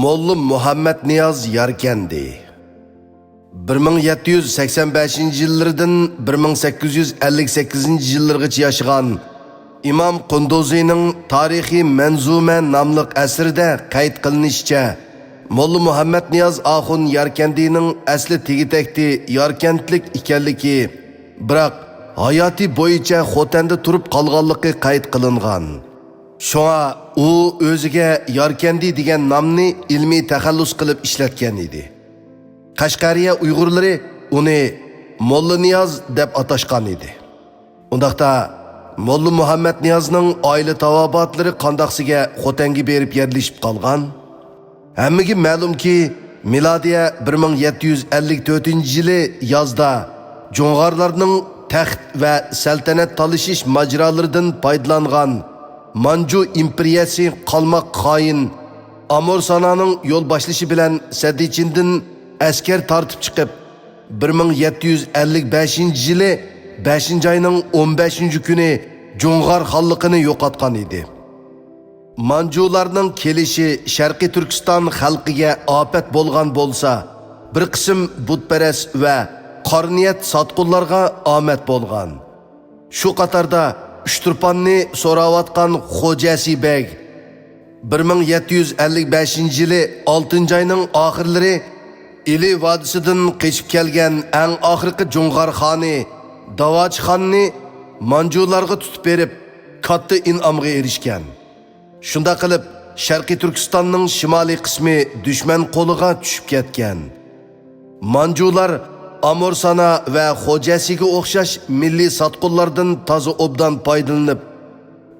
Molla Muhammed Niyoz Yarkandi 1785-yillardan 1858-yillargacha yashagan İmam Qunduzining Tarixiy Manzuma nomli asrida qayd qilinishicha, Molla Muhammed Niyoz Axun Yarkandining asli tegitakti Yarkandlik ekanligi, biroq hayoti bo'yicha Xotanda turib qolganligi qayd qilingan. Şoňa u o'ziga Yarkandi degan nomni ilmiy taxallus qilib ishlatgan edi. Qashqariya Uyg'urlari uni Molla Niyoz deb atashgan edi. Undaqda Molla Muhammed Niyozning oila tavobatlari qandoqsiga Xotanga berib yerlashib qolgan? Hammaga ma'lumki, milodiya 1754-yili yozda Jo'ng'arlarning taxt va saltanat talashish majrolaridan foydalangan Manju imperiyasi qalmoq qoyin Amor Sanoning yo'l boshlashi bilan Sadichindan askar tortib chiqib 1755-yili 5-oyning 15-kuni Jo'ng'ar xonligini yo'qotgan edi. Manjularning kelishi Sharqiy Turkiston xalqiga ofat bo'lgan bo'lsa, bir qism butparast va qorniyat sotqunlarga omad bo'lgan. Shu qatorda Uchturpanni so'rayotgan Xo'jasi beg 1755-yili 6-oyning oxirlari Ili vodisidan qochib kelgan eng oxirgi Jo'ng'ar xoni Davoch xonni Manjularga tutib berib, katta in'omga erishgan. Shunda qilib Sharqiy Turkistonning shimoliy qismi dushman qo'liga tushib ketgan. Manjular Amor Sana va Xo'jasiga o'xshash milliy sotqunlardan toza obdan foydalanib,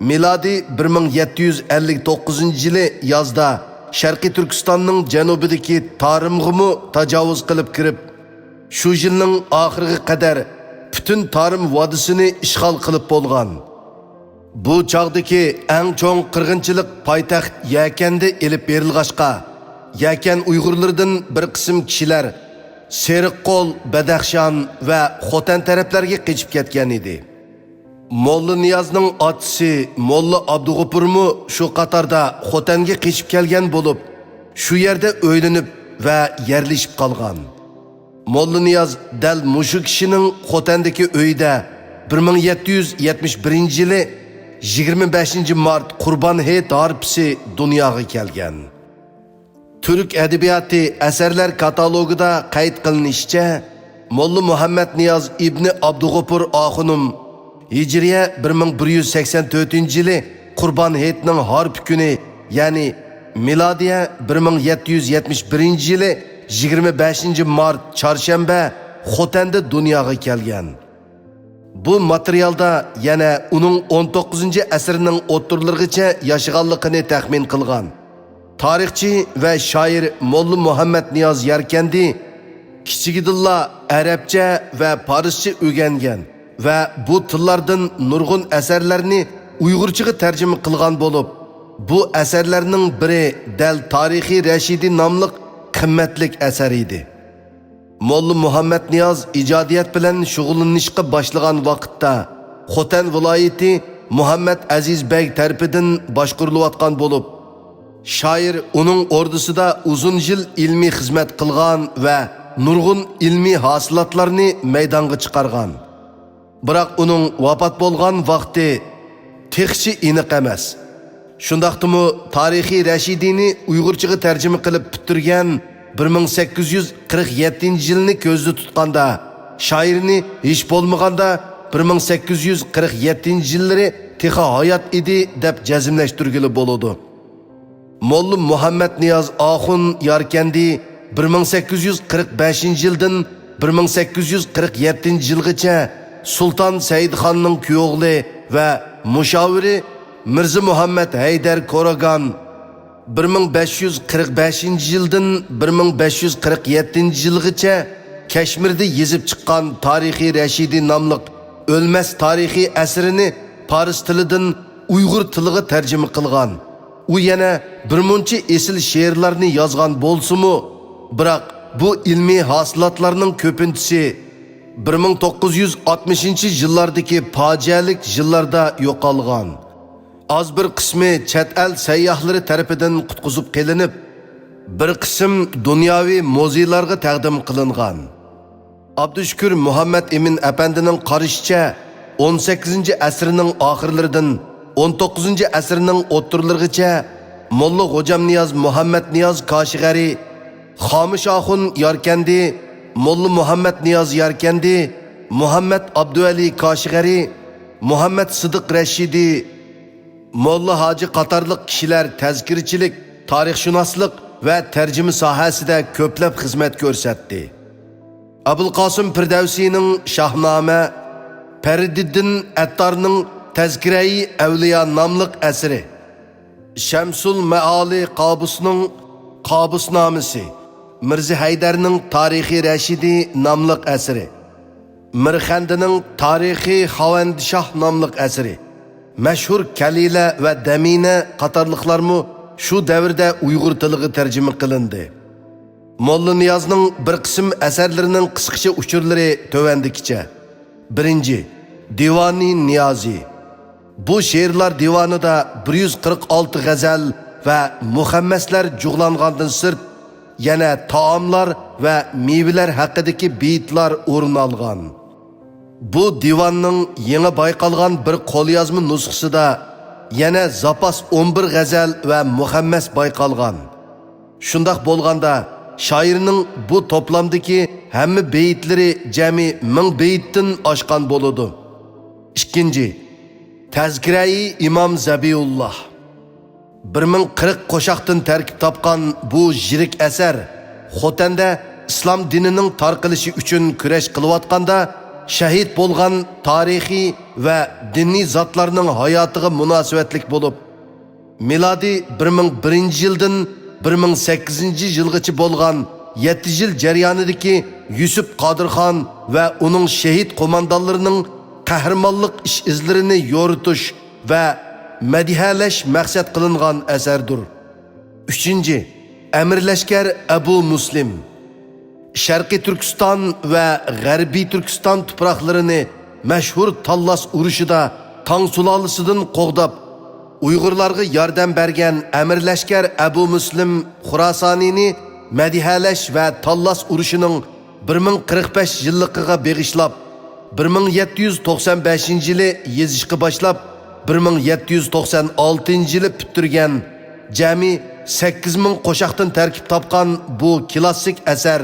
milodiy 1759-yili yozda Sharqiy Turkistonning janubidagi Tarimg'imi tajovuz qilib kirib, shu yilning oxiriga qadar butun Tarim vodisini ishg'ol qilib bo'lgan. Bu chog'dagi eng cho'ng qirg'inchilik poytaxt Yakanda elib berilg'ashqa, Yakan Uyg'urlaridan bir qism kishilar Seriqqo'l, Badaxshon va Xotan taraflarga qochib ketgan edi. Molla Niyozning otasi Molla Abdug'upurmu shu qatorda Xotanga qochib kelgan bo'lib, shu yerda o'ylanib va yerlashib qolgan. Molla Niyoz dal mushu kishining Xotandagi uyida 1771-yili 25-mart Qurbon hayit harpisi dunyoga kelgan. Türk edebiyatı asarlar katalogida qayd qilinishicha, Molla Muhammed Niyoz ibn Abdug'upur Axunum Hijriya 1184-yili Qurbon hayitning harp kuni, ya'ni milodiya 1771-yili 25-mart chorshanba Xotanda dunyoga kelgan. Bu materialda yana uning 19-asrning o'ttirlarigacha yashaganligini taxmin qilgan tarixchi va shoir Molla Muhammed Niyoz Yarkandi kichigidilla arabcha va farscha o'rgangan va bu tillardan nurg'un asarlarni Uyg'urchaga tarjima qilgan bo'lib, bu asarlarning biri dal Tarixiy Rashidi nomli qimmatli asar edi. Molla Muhammed Niyoz ijodiyat bilan shug'ullanishga boshlagan vaqtda Xotan viloyati Muhammad Aziz beg tarafidan boshqarilayotgan bo'lib, shoir uning ordusida uzun yil ilmiy xizmat qilgan va nurg'un ilmiy hosilotlarni maydonga chiqargan. Biroq uning vafot bo'lgan vaqti texchi aniq emas. Shundaqdimi Tarixiy Rashidini Uyg'urchaga tarjima qilib bitirgan 1847-yilni ko'zda tutganda, shoirni hech bo'lmaganda 1847-yillari texa hayot edi deb jazmlashtirgili bo'ladi. Molla Muhammed Niyoz Axun Yarkandi 1845-yildan 1847-yilgacha Sultan Saidxonning kuyovli va mushaviri Mirza Muhammad Haydar Koragan 1545-yildan 1547-yilgacha Kashmirda yezib chiqqan Tarixiy Rashidi nomli o'lmas tarixiy asrini Fors tilidan Uyg'ur tiliga tarjima qilgan. U yana birmuncha esil she'rlarni yozgan bo'lsa-mu, biroq bu ilmiy hosilotlarning ko'pinchisi 1960-yillardagi fojialik yillarda yo'qolgan. Az bir qismi chet el sayyohlari tarafidan qutqizib qilinib, bir qism dunyoviy muzeylarga taqdim qilingan. Abdushukur Muhammad Emin apandining qarashicha 18-asrning oxirlaridan 19-asrning o'ttirlarigacha Molla G'ojamniyoz Muhammad Niyoz Koshig'ari, Xomishoxun Yarkandi, Molla Muhammad Niyoz Yarkandi, Muhammad Abduali Koshig'ari, Muhammad Sidiq Rashidi, Molla Hoji qatorliq kishilar tazkirchilik, tarixshunoslik va tarjima sohasida ko'plab xizmat ko'rsatdi. Abul Qosim Firdavsiyning Shahnoma, Farididdin Attarning Tazkirai Avliyo nomli asri, Shamsul Maali Qabusning Qabusnomasi, Mirza Haydarning Tarixi Rashidi nomli asri, Mirxandining Tarixi Xavandishoh nomli asri, mashhur Kalila va Damina qatorliqlarmu shu davrda Uyg'ur tiliga tarjima qilindi. Molla Niyozning bir qism asarlarining qisqacha uchurlari tovandikicha. 1. Divoni Niyozi. Bu she'rlar divonida 146 g'azal va muhammaslar jug'langandan sirt yana taomlar va mevalar haqidagi beytlar o'rin olgan. Bu divonning yangi bayqalgan bir qo'lyozma nusxasida yana zapas 11 g'azal va muhammas bayqalgan. Shundoq bo'lganda shoirning bu to'plamdagi hamma beytlari jami 1000 beytdan oshgan bo'ladi. 2. Tazkirai Imom Zabiulloh. 1040 qo'shoqdan tarkib topgan bu yirik asar Xotanda islom dinining tarqalishi uchun kurash qilayotganda shahid bo'lgan tarixiy va diniy zotlarning hayotiga munosabatlik bo'lib, milodi 1001-yildan 1008-yilgacha bo'lgan 7 yil jarayonidagi Yusuf Qodirxon va uning shahid qo'mondonlarining qahramonlik ish izlarini yoritish va madihalash maqsad qilingan asardir. 3. Amirlashkar Abu Muslim. Sharqiy Turkiston va G'arbiy Turkiston tuproqlarini mashhur Tallas urushida Tang sulolasidan qo'g'dab, Uyg'urlarga yordam bergan Amirlashkar Abu Muslim Xurosoniyni madihalash va Tallas urushining 1045 yilligiga beg'ishlab, 1795-yili yezishga boshlab, 1796-yili bitirgan jami 8000 qo'shoqdan tarkib topgan bu klassik asar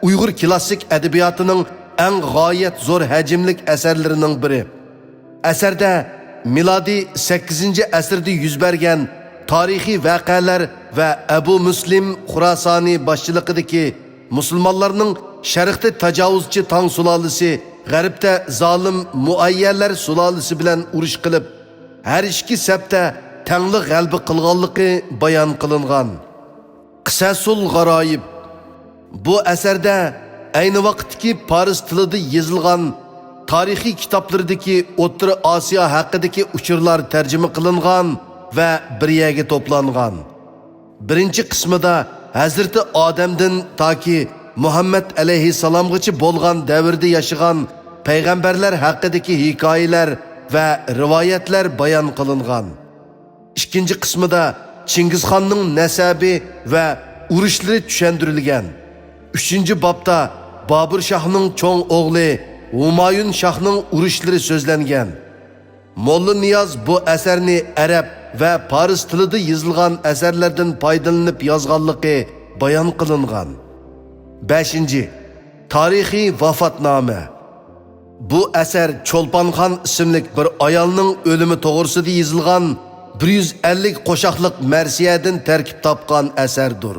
Uyg'ur klassik adabiyotining eng g'oyat zo'r hajmlik asarlarining biri. Asarda milodi 8-asrda yuz bergan tarixiy voqealar va Abu Muslim Xurosoniy boshchiligidagi musulmonlarning sharqda tajovuzchi Tang sulolasi, g'arbda zolim Muayyanlar sulolasi bilan urush qilib, har ikki safda tangli g'alaba qilganligi bayon qilingan. Qisasul G'aroyib. Bu asarda ayni vaqtdagi Paris tilida yozilgan tarixiy kitoblardagi O'rta Osiyo haqidagi uchurlar tarjima qilingan va bir yerga to'plangan. Birinchi qismida Hazrati Odamdan toki Muhammad alayhissalomgacha bo'lgan davrda yashagan payg'ambarlar haqidagi hikoyalar va rivoyatlar bayon qilingan. Ikkinchi qismida Chingizxonning nasabi va urushlari tushuntirilgan. 3-bobda Bobur shohning cho'ng o'g'li Humayun shohning urushlari so'zlangan. Molla Niyoz bu asarni arab va Paris tilida yozilgan asarlardan foydalanib yozganligi bayon qilingan. 5. Tarixiy vafotnoma. Bu asar Cho'lponxon ismli bir ayolning o'limi to'g'risida yozilgan 150 qo'shoqliq marsiyadan tarkib topgan asardir.